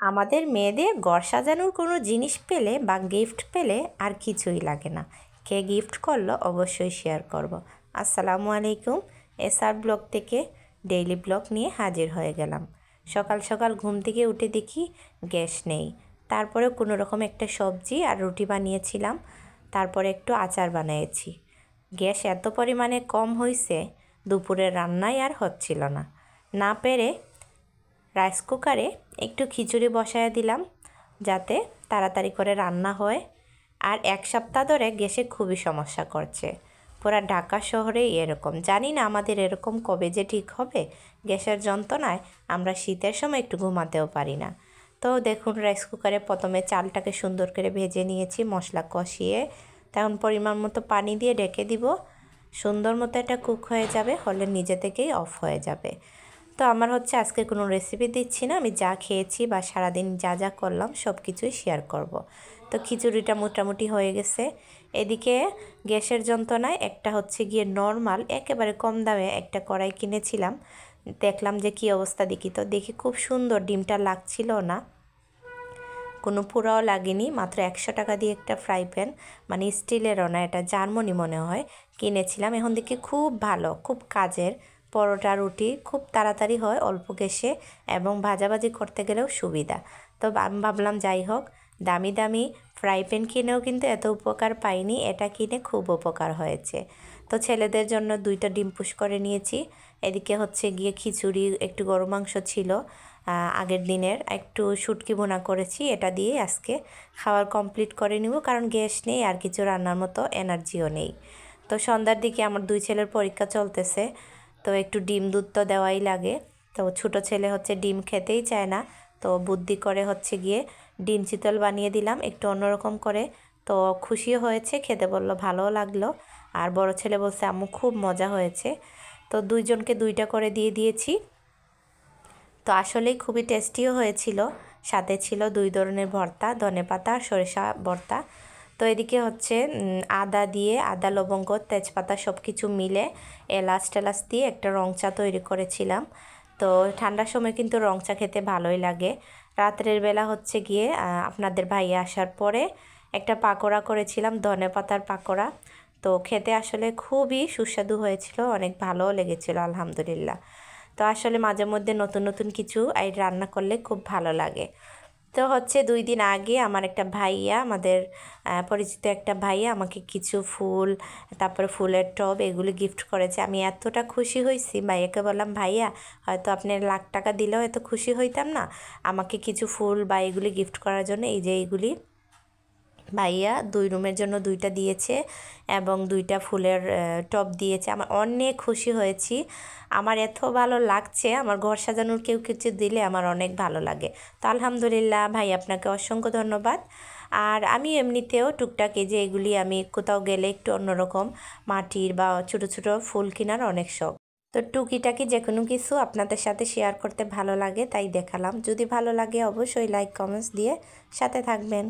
আমাদের মেয়েদের ঘর সাজানোর কোনো জিনিস পেলে বা গিফট পেলে আর কিছুই লাগে না। কে গিফট করলো অবশ্যই শেয়ার করব। আসসালামু আলাইকুম। এসআর ব্লগ থেকে ডেইলি ব্লগ নিয়ে হাজির হয়ে গেলাম। সকাল সকাল ঘুম থেকে উঠে দেখি গ্যাস নেই। তারপরে কোনো রকম একটা সবজি আর রুটি বানিয়েছিলাম, তারপরে একটু আচার বানিয়েছি। গ্যাস এত পরিমাণে কম হয়েছে, দুপুরের রান্নাই আর হচ্ছিল না। না পেরে রাইস কুকারে একটু খিচুড়ি বসায় দিলাম, যাতে তাড়াতাড়ি করে রান্না হয়। আর এক সপ্তাহ ধরে গ্যাসে খুবই সমস্যা করছে, পুরা ঢাকা শহরেই এরকম। জানি না আমাদের এরকম কবে যে ঠিক হবে। গ্যাসের যন্ত্রণায় আমরা শীতের সময় একটু ঘুমাতেও পারি না। তো দেখুন, রাইস কুকারে প্রথমে চালটাকে সুন্দর করে ভেজে নিয়েছি, মশলা কষিয়ে তখন পরিমাণ মতো পানি দিয়ে ঢেকে দিব। সুন্দর মতো এটা কুক হয়ে যাবে, হলে নিজে থেকেই অফ হয়ে যাবে। তো আমার হচ্ছে আজকে কোনো রেসিপি দিচ্ছি না, আমি যা খেয়েছি বা সারাদিন যা যা করলাম সব কিছুই শেয়ার করব। তো খিচুড়িটা মোটামুটি হয়ে গেছে। এদিকে গ্যাসের যন্ত্রণায় একটা হচ্ছে গিয়ে নর্মাল একেবারে কম দামে একটা কড়াই কিনেছিলাম। দেখলাম যে কী অবস্থা, দেখি খুব সুন্দর, ডিমটা লাগছিল না, কোনো পুরাও লাগেনি। মাত্র 100 টাকা দিয়ে একটা ফ্রাই প্যান, মানে স্টিলেরও না, এটা জার্মানি মনে হয়, কিনেছিলাম। এখন দেখি খুব ভালো, খুব কাজের। পরোটা রুটি খুব তাড়াতাড়ি হয় অল্প গ্যাসে, এবং ভাজাভাজি করতে গেলেও সুবিধা। তো আমি ভাবলাম যাই হোক, দামি দামি ফ্রাই প্যান কিনেও কিন্তু এত উপকার পাইনি, এটা কিনে খুব উপকার হয়েছে। তো ছেলেদের জন্য 2টা ডিম পুশ করে নিয়েছি। এদিকে হচ্ছে গিয়ে খিচুড়ি, একটু গরু মাংস ছিল আগের দিনের, একটু শুটকি ভুনা করেছি। এটা দিয়ে আজকে খাবার কমপ্লিট করে নিব, কারণ গ্যাস নেই আর কিছু রান্নার মতো এনার্জিও নেই। তো সন্ধ্যার দিকে আমার 2 ছেলের পরীক্ষা চলতেছে, তো একটু ডিম দুধ তো দেওয়াই লাগে। তো ছোট ছেলে হচ্ছে ডিম খেতেই চায় না, তো বুদ্ধি করে হচ্ছে গিয়ে ডিম চিতল বানিয়ে দিলাম একটু অন্যরকম করে। তো খুশিও হয়েছে, খেতে বলল, ভালোও লাগলো। আর বড় ছেলে বলছে আম্মু খুব মজা হয়েছে। তো দুইজনকে 2টা করে দিয়ে দিয়েছি। তো আসলেই খুবই টেস্টিও হয়েছিল। সাথে ছিল 2 ধরনের ভর্তা, ধনেপাতা আর সরিষা ভর্তা। তো এদিকে হচ্ছে আদা দিয়ে, আদা লবঙ্গ তেজপাতা সব কিছু মিলে এলাচ টেলাচ দিয়ে একটা রং চা তৈরি করেছিলাম। তো ঠান্ডার সময় কিন্তু রং চা খেতে ভালোই লাগে। রাত্রের বেলা হচ্ছে গিয়ে আপনাদের ভাইয়া আসার পরে একটা পাকোড়া করেছিলাম, ধনেপাতার পাকোড়া। তো খেতে আসলে খুবই সুস্বাদু হয়েছিল, অনেক ভালোও লেগেছিল আলহামদুলিল্লাহ। তো আসলে মাঝে মধ্যে নতুন নতুন কিছু রান্না করলে খুব ভালো লাগে। তো হচ্ছে 2 দিন আগে আমার একটা ভাইয়া, আমাদের পরিচিত একটা ভাইয়া আমাকে কিছু ফুল, তারপরে ফুলের টব এগুলি গিফট করেছে। আমি এতটা খুশি হয়েছি, ভাইয়াকে বললাম ভাইয়া হয়তো আপনি লাখ টাকা দিলেও এত খুশি হইতাম না আমাকে কিছু ফুল বা এগুলি গিফট করার জন্য। এই যে এইগুলি ভাইয়া 2 রুমের জন্য 2টা দিয়েছে, এবং 2টা ফুলের টব দিয়েছে। আমার অনেক খুশি হয়েছি, আমার এত ভালো লাগছে। আমার ঘর সাজানোর কেউ কিছু দিলে আমার অনেক ভালো লাগে। তো আলহামদুলিল্লাহ ভাই, আপনাকে অসংখ্য ধন্যবাদ। আর আমি এমনিতেও টুকটাক এই যে এগুলি আমি কোথাও গেলে একটু অন্যরকম মাটির বা ছোটো ছোটো ফুল কেনার অনেক শখ। তো টুকিটাকি যে কোনো কিছু আপনাদের সাথে শেয়ার করতে ভালো লাগে, তাই দেখালাম। যদি ভালো লাগে অবশ্যই লাইক কমেন্টস দিয়ে সাথে থাকবেন।